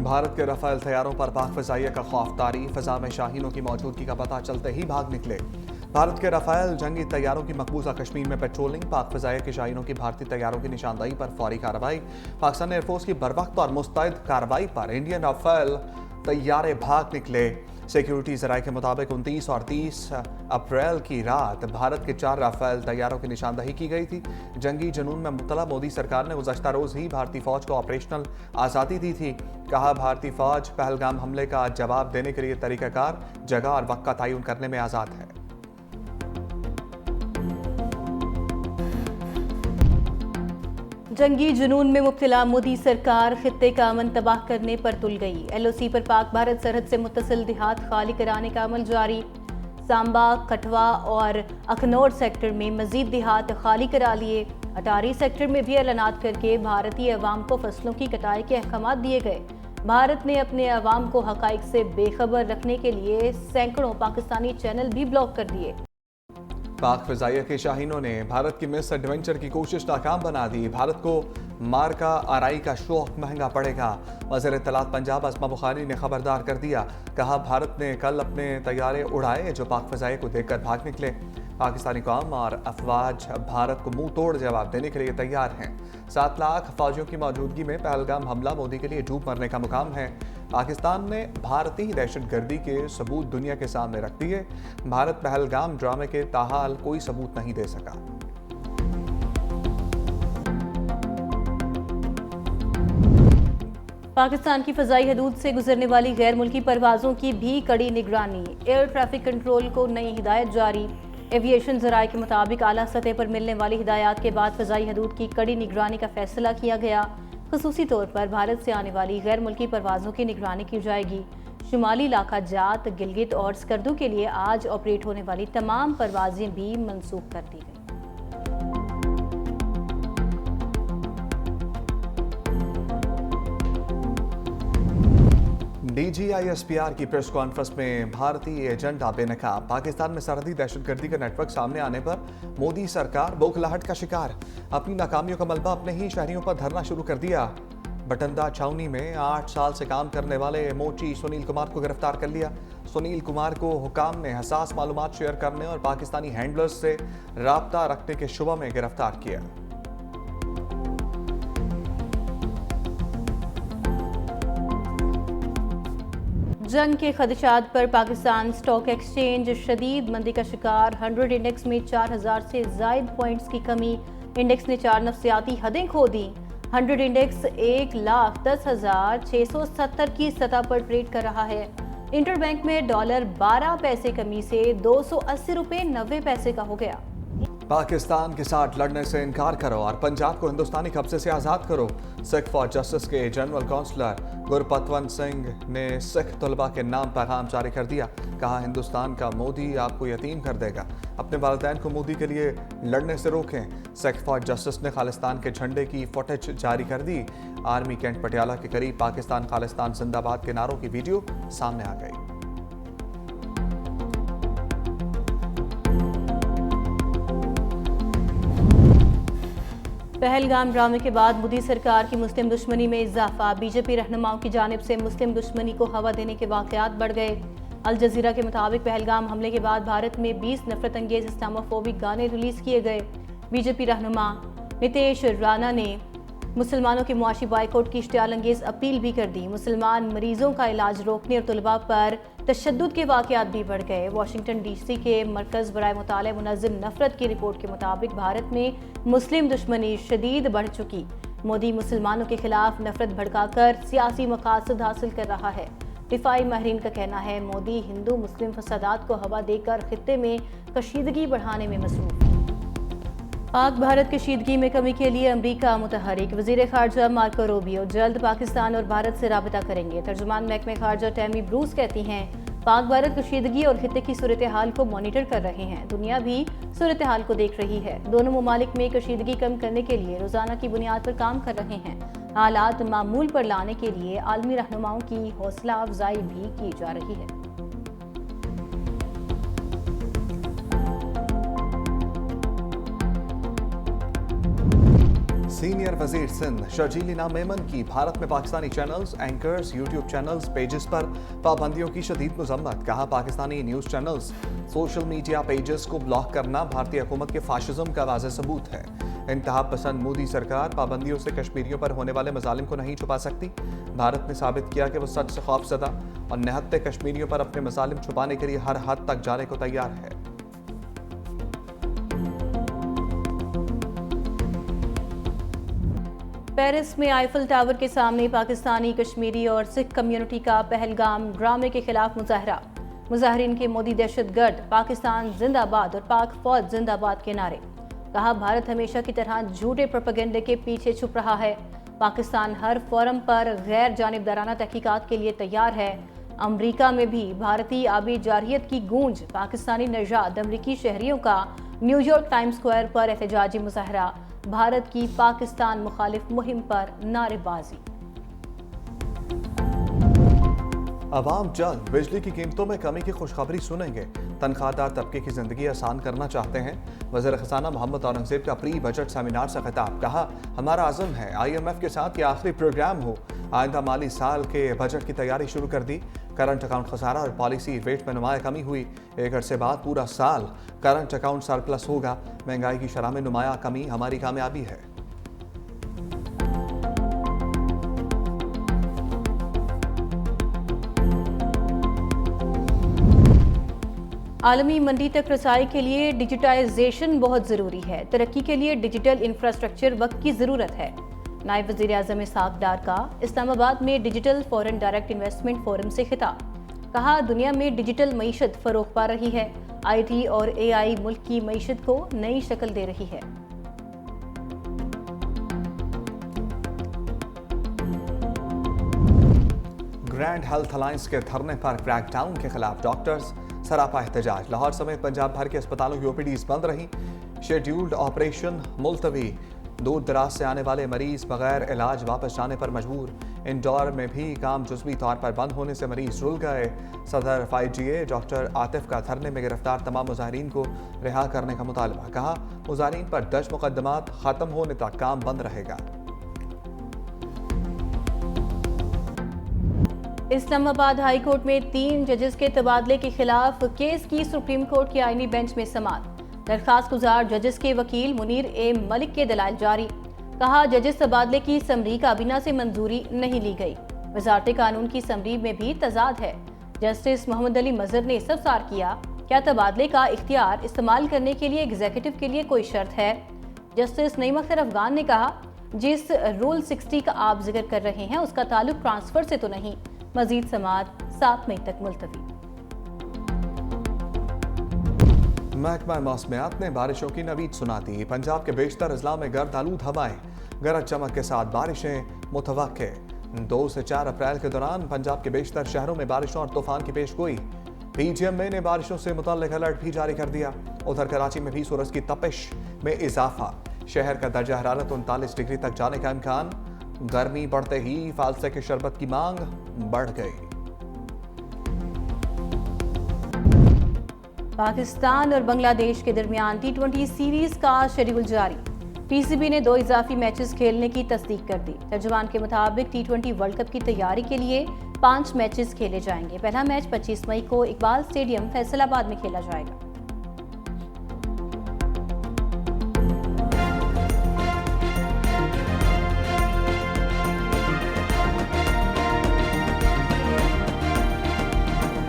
भारत के रफाल तैयारों पर पाक फ़िज़ाइया का खौफ तारी, फ़िज़ा में शाहीनों की मौजूदगी का पता चलते ही भाग निकले। भारत के रफाल जंगी तैयारों की मकबूजा कश्मीर में पेट्रोलिंग, पाक फ़िज़ाइया के शाहीनों की भारतीय तैयारों की निशानदेही पर फौरी कार्रवाई। पाकिस्तान एयरफोर्स की बरवक्त और मुस्तैद कार्रवाई पर इंडियन रफाल तैयारे भाग निकले। सिक्योरिटी ज़राए के मुताबिक 29 और 30 अप्रैल की रात भारत के 4 राफेल तैयारों की निशानदेही की गई थी। जंगी जुनून में मुब्तला मोदी सरकार ने गुज़श्ता रोज़ ही भारतीय फ़ौज को ऑपरेशनल आज़ादी दी थी। कहा, भारतीय फ़ौज पहलगाम हमले का जवाब देने के लिए तरीक़ाकार, जगह और वक्त का तयन करने में आज़ाद है। जंगी जुनून में मुब्तला मोदी सरकार खित्ते का अमन तबाह करने पर तुल गई। LOC पर पाक भारत सरहद से मुत्तसिल देहात खाली कराने का अमल जारी। सांबा, कठवा और अखनौर सेक्टर में मजीद देहात खाली करा लिए। अटारी सेक्टर में भी ऐलानात करके भारतीय अवाम को फसलों की कटाई के अहकाम दिए गए। भारत ने अपने अवाम को हकाइक से बेखबर रखने के लिए सैकड़ों पाकिस्तानी चैनल भी ब्लॉक कर दिए। पाक फ़िज़ाइया के शाहीनों ने भारत की मिस एडवेंचर की कोशिश नाकाम बना दी। भारत को मार्का आरआई का शौक महंगा पड़ेगा। वज़ीर इत्तलात पंजाब अस्मा बुखारी ने खबरदार कर दिया। कहा, भारत ने कल अपने तैयारे उड़ाए जो पाक फ़िज़ाइया को देखकर भाग निकले। पाकिस्तानी कौम और अफवाज भारत को मुंह तोड़ जवाब देने के लिए तैयार हैं। 7 लाख फौजियों की मौजूदगी में पहलगाम हमला मोदी के लिए डूब मरने का मुकाम है। पाकिस्तान ने भारतीय दहशतगर्दी के सबूत दुनिया के सामने रख दिए। भारत पहलगाम ड्रामे के ताहाल कोई सबूत नहीं दे सका। पाकिस्तान की फ़ज़ाई हदूद से गुजरने वाली गैर मुल्की परवाज़ों की भी कड़ी निगरानी। एयर ट्रैफिक कंट्रोल को नई हिदायत जारी। एविएशन ज़राए के मुताबिक आला सतह पर मिलने वाली हिदायत के बाद फ़ज़ाई हदूद की कड़ी निगरानी का फैसला किया गया। ख़ुसूसी तौर पर भारत से आने वाली गैर मुल्की परवाज़ों की निगरानी की जाएगी। शुमाली इलाका जात, गिलगित और स्कर्दू के लिए आज ऑपरेट होने वाली तमाम परवाज़ें भी मनसूख कर दी गई। DGISPR की प्रेस कॉन्फ्रेंस में भारतीय एजेंडा बेनकाब। पाकिस्तान में सरहदी दहशतगर्दी का नेटवर्क सामने आने पर मोदी सरकार बौखलाहट का शिकार। अपनी नाकामियों का मलबा अपने ही शहरियों पर धरना शुरू कर दिया। बटंदा छावनी में 8 साल से काम करने वाले मोची सुनील कुमार को गिरफ्तार कर लिया। सुनील कुमार को हुकाम ने हसास मालूमात शेयर करने और पाकिस्तानी हैंडलर्स से राब्ता रखने के शुबा में गिरफ्तार किया। जंग के खदशात पर पाकिस्तान स्टॉक एक्सचेंज शदीद मंदी का शिकार। 100 इंडेक्स में 4000 से जायद पॉइंट्स की कमी। इंडेक्स ने 4 नफ्सियाती हदें खो दी। 100 इंडेक्स 1,10,670 की सतह पर ट्रेड कर रहा है। इंटरबैंक में डॉलर 12 पैसे कमी से 280 रुपये 90 पैसे का हो गया। पाकिस्तान के साथ लड़ने से इनकार करो और पंजाब को हिंदुस्तानी कब्जे से आज़ाद करो। सिख फॉर जस्टिस के जनरल काउंसलर गुरपतवंत सिंह ने सिख तलबा के नाम पैगाम जारी कर दिया। कहा, हिंदुस्तान का मोदी आपको यतीम कर देगा। अपने वालिदैन को मोदी के लिए लड़ने से रोकें। सिख फॉर जस्टिस ने खालिस्तान के झंडे की फुटेज जारी कर दी। आर्मी कैंट पटियाला के करीब पाकिस्तान खालिस्तान जिंदाबाद के नारों की वीडियो सामने आ गई। पहलगाम ड्रामे के बाद मोदी सरकार की मुस्लिम दुश्मनी में इजाफा। बीजेपी रहनुमाओं की जानिब से मुस्लिम दुश्मनी को हवा देने के वाक़यात बढ़ गए। अल जज़ीरा के मुताबिक पहलगाम हमले के बाद भारत में 20 नफरत अंगेज इस्लामोफोबिक गाने रिलीज़ किए गए। बीजेपी रहनुमा नितेश राणा ने मुसलमानों के मुआशी बाइकआउट की इश्तियाल अंगेज अपील भी कर दी। मुसलमान मरीजों का इलाज रोकने और तलबा पर तशद्दुद के वाक़यात भी बढ़ गए। वाशिंगटन DC के मरकज़ बराए मुताले मुनज़्ज़म नफरत की रिपोर्ट के मुताबिक भारत में मुस्लिम दुश्मनी शदीद बढ़ चुकी। मोदी मुसलमानों के खिलाफ नफरत भड़काकर सियासी मकासद हासिल कर रहा है। दिफाई माहिरीन का कहना है, मोदी हिंदू मुस्लिम फसादात को हवा देकर खित्ते में कशीदगी बढ़ाने में मसरूफ है। पाक भारत कशीदगी में कमी के लिए अमरीका मुतहरिक। वज़ीर ख़ारजा मार्को रूबियो जल्द पाकिस्तान और भारत से राबता करेंगे। तर्जुमान महकमे ख़ारजा टैमी ब्रूस कहती हैं, पाक भारत कशीदगी और खित्ते की सूरत हाल को मॉनिटर कर रहे हैं। दुनिया भी सूरत हाल को देख रही है। दोनों ममालिक में कशीदगी कम करने के लिए रोज़ाना की बुनियाद पर काम कर रहे हैं। हालात मामूल पर लाने के लिए आलमी रहनुमाओं की हौसला अफजाई भी की जा रही है। सीनियर वजीर सिंध शर्जील इनाम मेमन की भारत में Pakistani channels, anchors, YouTube channels, pages पर पाबंदियों की शदीद मजम्मत। कहा, Pakistani news channels, social media pages को ब्लॉक करना भारतीय हुकूमत के फाशिज्म का वाज़ेह सबूत है। इंतहा पसंद मोदी सरकार पाबंदियों से कश्मीरियों पर होने वाले मजालिम को नहीं छुपा सकती। भारत ने साबित किया कि वो सच से खौफजदा और निहत्ते कश्मीरियों पर अपने मजालिम छुपाने के लिए हर हद तक जाने को तैयार है। पेरिस में आईफल टावर के सामने पाकिस्तानी, कश्मीरी और सिख कम्युनिटी का पहलगाम ड्रामे के खिलाफ मुजाहरा। मुजाहरीन के मोदी दहशतगर्द, पाकिस्तान जिंदाबाद और पाक फौज जिंदाबाद के नारे। कहा, भारत हमेशा की तरह झूठे प्रोपेगेंडे के पीछे छुप रहा है। पाकिस्तान हर फोरम पर गैर जानिबदाराना तहकीकात के लिए तैयार है। अमरीका में भी भारतीय आबी जारहियत की गूंज। पाकिस्तानी नजाद अमरीकी शहरियों का न्यूयॉर्क टाइम्स स्क्वायर पर एहतजाजी मुजाहरा। भारत की पाकिस्तान मुखालिफ मुहिम पर नारेबाजी। अवाम जल्द बिजली की कीमतों में कमी की खुशखबरी सुनेंगे। तनख्वाहदार तबके की जिंदगी आसान करना चाहते हैं। वज़ीर ख़ज़ाना मोहम्मद औरंगज़ेब का प्री बजट सेमिनार से खिताब। कहा, हमारा आज़म है IMF के साथ ये आखिरी प्रोग्राम हो। आइंदा माली साल के बजट की तैयारी शुरू कर दी। करंट अकाउंट खसारा और पॉलिसी रेट में नुमाया कमी हुई। एक अरसे बाद पूरा साल करंट अकाउंट सरप्लस होगा। महंगाई की शरह में नुमाया कमी हमारी कामयाबी है। आलमी मंडी तक रसाई के लिए डिजिटाइजेशन बहुत ज़रूरी है। तरक्की के लिए डिजिटल इंफ्रास्ट्रक्चर वक्त की ज़रूरत है। नायब वज़ीर आज़म इस्हाक डार का इस्लामाबाद में digital foreign direct investment forum से खिताब। कहा, दुनिया में डिजिटल मईशत फ़रोग पा रही है। IT और AI मुल्क की मईशत को नई शक्ल दे रही है। ग्रैंड हेल्थ अलायंस के धरने पर क्रैकडाउन के खिलाफ डॉक्टर्स सरापा एहतजाज। लाहौर समेत पंजाब भर के अस्पतालों की OPDs बंद रही। शेड्यूल्ड ऑपरेशन मुलतवी। दूर दराज से आने वाले मरीज बगैर इलाज वापस जाने पर मजबूर। इंदौर में भी काम जुज़वी तौर पर बंद होने से मरीज रुल गए। सदर FIGA डॉक्टर आतिफ का धरने में गिरफ्तार तमाम मुजाहिरीन को रिहा करने का मुतालबा। कहा, मुजाहिरीन पर दर्ज मुकदमात खत्म होने तक काम बंद रहेगा। इस्लामाबाद हाई कोर्ट में 3 जजेस के तबादले के खिलाफ केस की सुप्रीम कोर्ट के आईनी बेंच में समाअत। दरखास्त गुजार जजेस के वकील मुनीर ए मलिक के दलाइल जारी। कहा, जजेस तबादले की समरी काबीना से मंजूरी नहीं ली गई। वजारत कानून की समरी में भी तजाद है। जस्टिस मोहम्मद अली मजहर ने सवाल किया, क्या तबादले का इख्तियार इस्तेमाल करने के लिए एग्जीक्यूटिव के लिए कोई शर्त है? जस्टिस नईम अख्तर अफगान ने कहा, जिस रूल 60 का आप जिक्र कर रहे हैं उसका ताल्लुक ट्रांसफर से तो नहीं। मजीद समाअत 7 मई तक मुलतवी। महकमा मौसमियात ने बारिशों की नवीद सुना दी। पंजाब के बेशतर अजला में गर्द आलूद हवाएं, गरज चमक के साथ बारिशें मुतवक्के। 2 से 4 अप्रैल के दौरान पंजाब के बेशतर शहरों में बारिशों और तूफान की पेशगोई। PGMA ने बारिशों से मुतल्लिक अलर्ट भी जारी कर दिया। उधर कराची में भी सूरज की तपिश में इजाफा। शहर का दर्जा हरारत 39 डिग्री तक जाने का इम्कान। गर्मी बढ़ते ही फालसे के शरबत की मांग बढ़ गई। पाकिस्तान और बांग्लादेश के दरमियान T20 सीरीज का शेड्यूल जारी। PCB ने 2 इजाफी मैचेस खेलने की तस्दीक कर दी। तर्जुमान के मुताबिक T20 वर्ल्ड कप की तैयारी के लिए 5 मैचेस खेले जाएंगे। पहला मैच 25 मई को इकबाल स्टेडियम फैसलाबाद में खेला जाएगा।